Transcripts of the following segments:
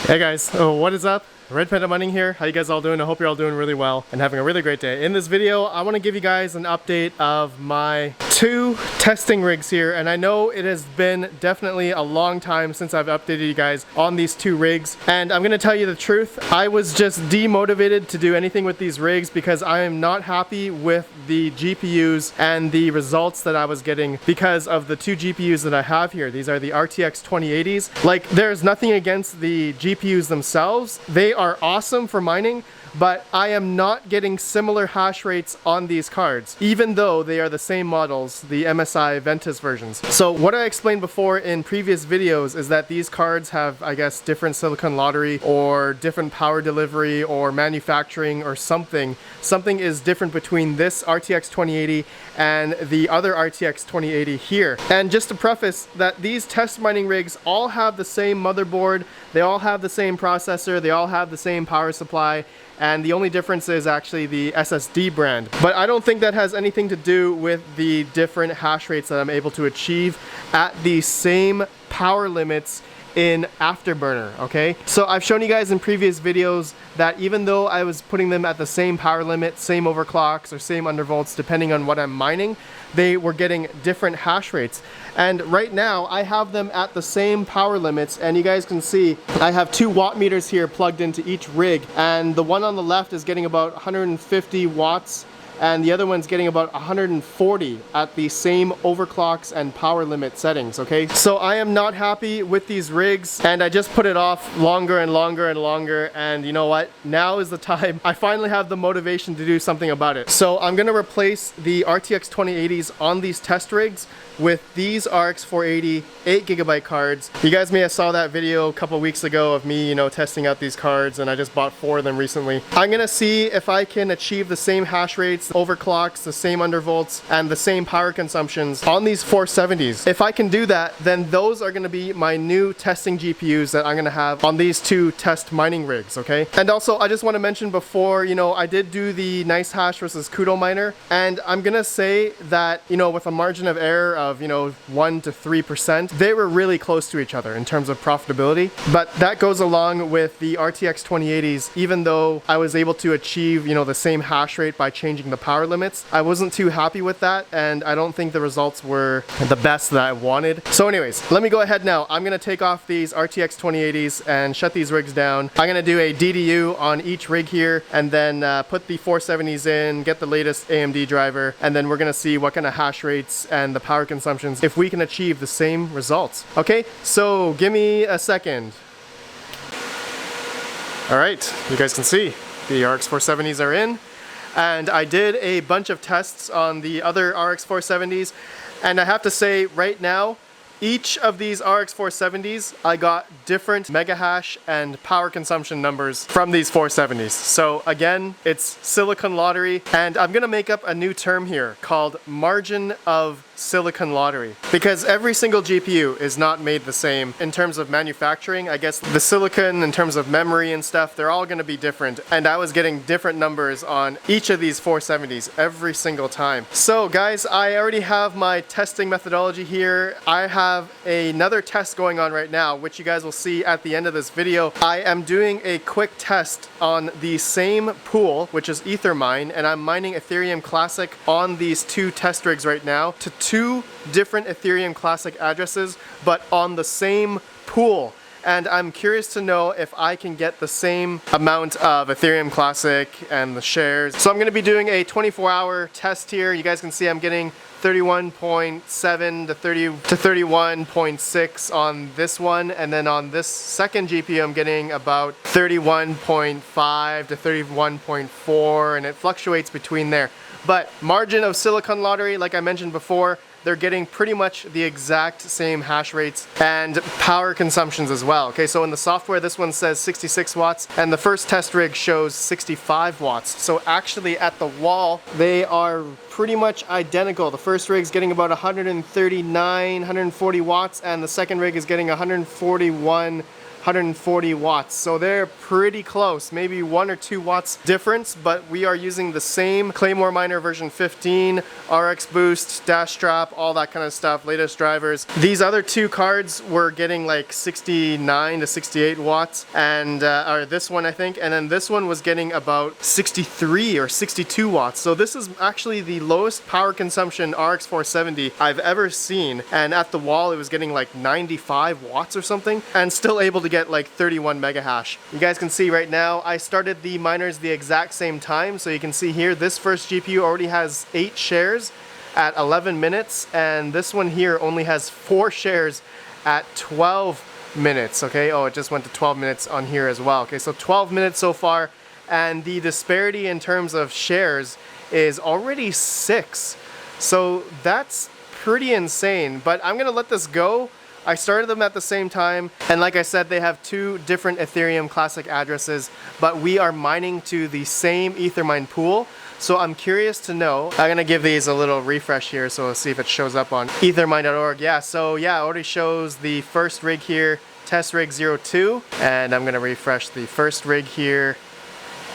Hey guys, what is up? RedPandaMining here. How you guys all doing? I hope you're all doing really well and having a really great day. In this video, I want to give you guys an update of my two testing rigs here, and I know it has been definitely a long time since I've updated you guys on these two rigs, and I'm gonna tell you the truth. I was just demotivated to do anything with these rigs because I am not happy with the GPUs and the results that I was getting because of the two GPUs that I have here. These are the RTX 2080s. Like, there's nothing against the GPUs themselves. They are awesome for mining, but I am not getting similar hash rates on these cards, even though they are the same models, the MSI Ventus versions. So what I explained before in previous videos is that these cards have, I guess, different silicon lottery or different power delivery or manufacturing or something. Something is different between this RTX 2080 and the other RTX 2080 here. And just to preface that these test mining rigs all have the same motherboard, they all have the same processor, they all have the same power supply, and the only difference is actually the SSD brand. But I don't think that has anything to do with the different hash rates that I'm able to achieve at the same power limits in Afterburner, okay? So I've shown you guys in previous videos that even though I was putting them at the same power limit, same overclocks or same undervolts depending on what I'm mining, they were getting different hash rates. And right now I have them at the same power limits, and you guys can see I have two watt meters here plugged into each rig, and the one on the left is getting about 150 watts and the other one's getting about 140 at the same overclocks and power limit settings, okay? So I am not happy with these rigs, and I just put it off longer and longer and longer, and you know what? Now is the time. I finally have the motivation to do something about it. So I'm gonna replace the RTX 2080s on these test rigs with these RX 480 8GB cards. You guys may have saw that video a couple weeks ago of me, testing out these cards, and I just bought 4 of them recently. I'm gonna see if I can achieve the same hash rates, overclocks, the same undervolts, and the same power consumptions on these 470s. If I can do that, then those are gonna be my new testing GPUs that I'm gonna have on these two test mining rigs, okay? And also, I just wanna mention before, I did do the Nice Hash versus Kudo Miner, and I'm gonna say that, with a margin of error of 1 to 3%, they were really close to each other in terms of profitability. But that goes along with the RTX 2080s. Even though I was able to achieve the same hash rate by changing the power limits, I wasn't too happy with that, and I don't think the results were the best that I wanted. So anyways, let me go ahead now. I'm gonna take off these RTX 2080s and shut these rigs down. I'm gonna do a DDU on each rig here, and then put the 470s in, get the latest AMD driver, and then we're gonna see what kind of hash rates and the power consumptions if we can achieve the same results. Okay, so give me a second. All right, you guys can see the RX 470s are in, and I did a bunch of tests on the other RX 470s, and I have to say right now, each of these RX 470s, I got different mega hash and power consumption numbers from these 470s. So again, it's silicon lottery, and I'm gonna make up a new term here called margin of silicon lottery, because every single GPU is not made the same in terms of manufacturing. I guess the silicon in terms of memory and stuff, they're all gonna be different, and I was getting different numbers on each of these 470s every single time. So guys, I already have my testing methodology here. I have another test going on right now, which you guys will see at the end of this video. I am doing a quick test on the same pool, which is Ethermine, and I'm mining Ethereum Classic on these two test rigs right now to two different Ethereum Classic addresses, but on the same pool. And I'm curious to know if I can get the same amount of Ethereum Classic and the shares. So I'm gonna be doing a 24-hour test here. You guys can see I'm getting 31.7 to 31.6 on this one, and then on this second GPU I'm getting about 31.5 to 31.4, and it fluctuates between there. But margin of silicon lottery, like I mentioned before, they're getting pretty much the exact same hash rates and power consumptions as well. Okay, so in the software, this one says 66 watts, and the first test rig shows 65 watts. So actually at the wall, they are pretty much identical. The first rig's getting about 139, 140 watts, and the second rig is getting 141 140 watts. So they're pretty close, maybe 1 or 2 watts difference, but we are using the same Claymore Miner version 15, RX Boost, dash strap, all that kind of stuff, latest drivers. These other two cards were getting like 69 to 68 watts, and or this one I think, and then this one was getting about 63 or 62 watts. So this is actually the lowest power consumption RX 470 I've ever seen, and at the wall it was getting like 95 watts or something, and still able to get like 31 mega hash. You guys can see right now I started the miners the exact same time, so you can see here this first GPU already has 8 shares at 11 minutes, and this one here only has 4 shares at 12 minutes. Okay, oh, it just went to 12 minutes on here as well. Okay, so 12 minutes so far, and the disparity in terms of shares is already 6. So that's pretty insane, but I'm gonna let this go. I started them at the same time, and like I said, they have 2 different Ethereum Classic addresses, but we are mining to the same Ethermine pool. So I'm curious to know. I'm gonna give these a little refresh here, so we'll see if it shows up on ethermine.org. Yeah, so yeah, it already shows the first rig here, test rig 02, and I'm gonna refresh the first rig here.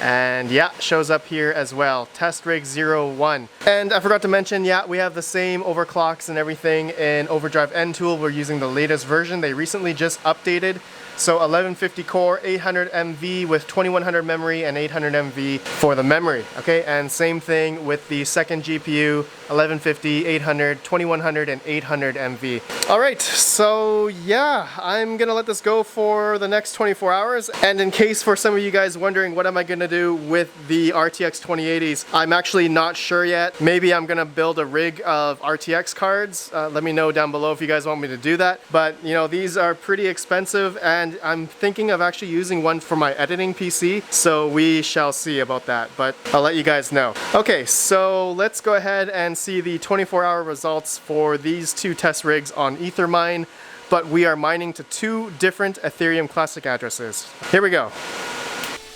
And yeah, shows up here as well, test rig 01. And I forgot to mention, yeah, we have the same overclocks and everything in Overdrive NTool. We're using the latest version. They recently just updated. So 1150 core, 800 MV with 2100 memory and 800 MV for the memory. Okay, and same thing with the second GPU, 1150, 800, 2100 and 800 MV. All right, so yeah, I'm gonna let this go for the next 24 hours. And in case for some of you guys wondering what am I gonna do with the RTX 2080s, I'm actually not sure yet. Maybe I'm gonna build a rig of RTX cards. Let me know down below if you guys want me to do that. But you know, these are pretty expensive, and I'm thinking of actually using one for my editing PC, so we shall see about that, but I'll let you guys know. Okay, so let's go ahead and see the 24-hour results for these 2 test rigs on Ethermine, but we are mining to 2 different Ethereum Classic addresses. Here we go.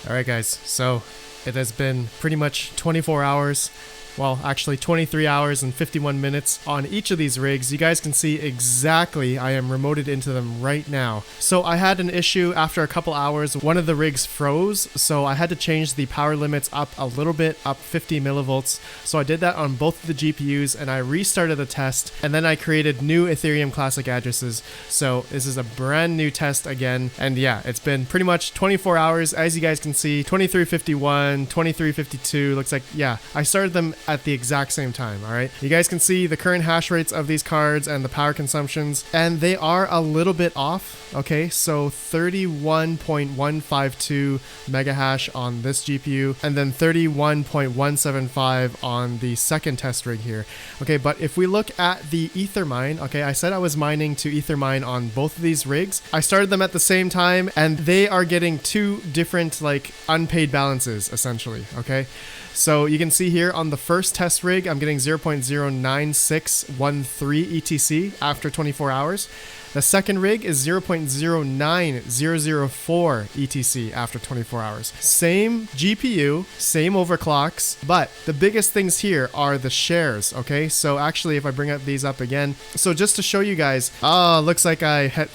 All right guys, so it has been pretty much 24 hours. Well, actually 23 hours and 51 minutes on each of these rigs. You guys can see exactly, I am remoted into them right now. So I had an issue after a couple hours. One of the rigs froze, so I had to change the power limits up a little bit, up 50 millivolts. So I did that on both of the GPUs, and I restarted the test, and then I created new Ethereum Classic addresses. So this is a brand new test again, and yeah, it's been pretty much 24 hours. As you guys can see, 2351, 2352, looks like, yeah, I started them at the exact same time. All right, you guys can see the current hash rates of these cards and the power consumptions, and they are a little bit off. Okay, so 31.152 mega hash on this GPU, and then 31.175 on the second test rig here. Okay, but if we look at the Ethermine, okay, I said I was mining to Ethermine on both of these rigs. I started them at the same time, and they are getting 2 different like unpaid balances essentially. Okay, so you can see here on the first test rig, I'm getting 0.09613 ETC after 24 hours. The second rig is 0.09004 ETC after 24 hours. Same GPU, same overclocks, but the biggest things here are the shares, okay? So actually, if I bring up these up again, so just to show you guys, looks like I hit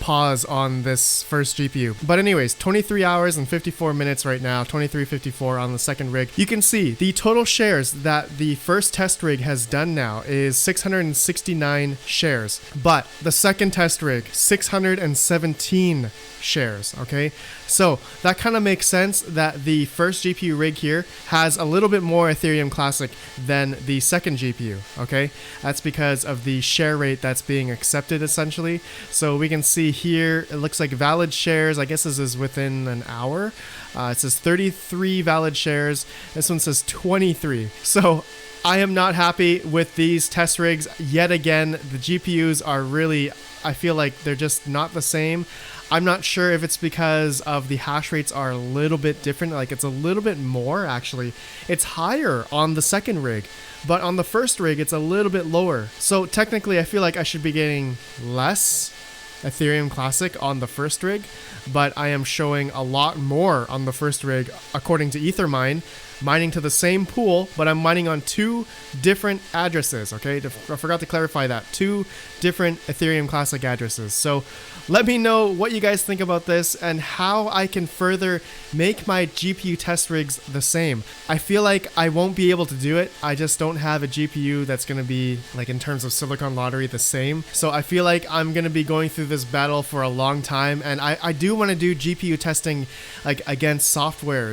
pause on this first GPU. But anyways, 23 hours and 54 minutes right now, 23:54 on the second rig. You can see the total shares that the first test rig has done now is 669 shares. But the second test rig, 617 shares, okay? So that kind of makes sense that the first GPU rig here has a little bit more Ethereum Classic than the second GPU, okay? That's because of the share rate that's being accepted essentially. So we can see here, it looks like valid shares, I guess this is within an hour. It says 33 valid shares. This one says 23. So I am not happy with these test rigs yet again. The GPUs are really, I feel like they're just not the same. I'm not sure if it's because of the hash rates are a little bit different, like it's a little bit more actually. It's higher on the second rig, but on the first rig it's a little bit lower. So technically I feel like I should be getting less Ethereum Classic on the first rig, but I am showing a lot more on the first rig according to Ethermine. mining to the same pool, but I'm mining on 2 different addresses, okay? I forgot to clarify that. 2 different Ethereum Classic addresses. So let me know what you guys think about this and how I can further make my GPU test rigs the same. I feel like I won't be able to do it. I just don't have a GPU that's going to be, like, in terms of Silicon Lottery, the same. So I feel like I'm going to be going through this battle for a long time, and I do want to do GPU testing, like, against softwares,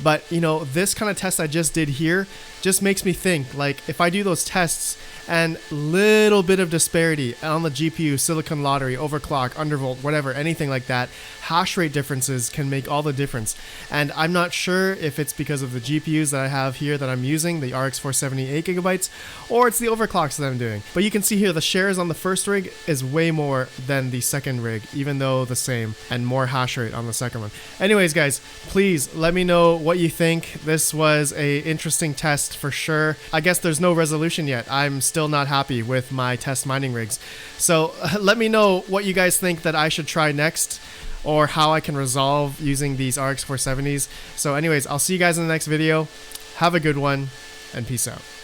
but you know, this kind of test I just did here just makes me think, like, if I do those tests and little bit of disparity on the GPU, Silicon Lottery, overclock, undervolt, whatever, anything like that, hash rate differences can make all the difference. And I'm not sure if it's because of the GPUs that I have here that I'm using, the RX 470 8GB, or it's the overclocks that I'm doing. But you can see here the shares on the first rig is way more than the second rig, even though the same, and more hash rate on the second one. Anyways, guys, please let me know what you think. This was a interesting test for sure. I guess there's no resolution yet. I'm still not happy with my test mining rigs. So let me know what you guys think that I should try next, or how I can resolve using these RX 470s. So anyways, I'll see you guys in the next video. Have a good one, and peace out.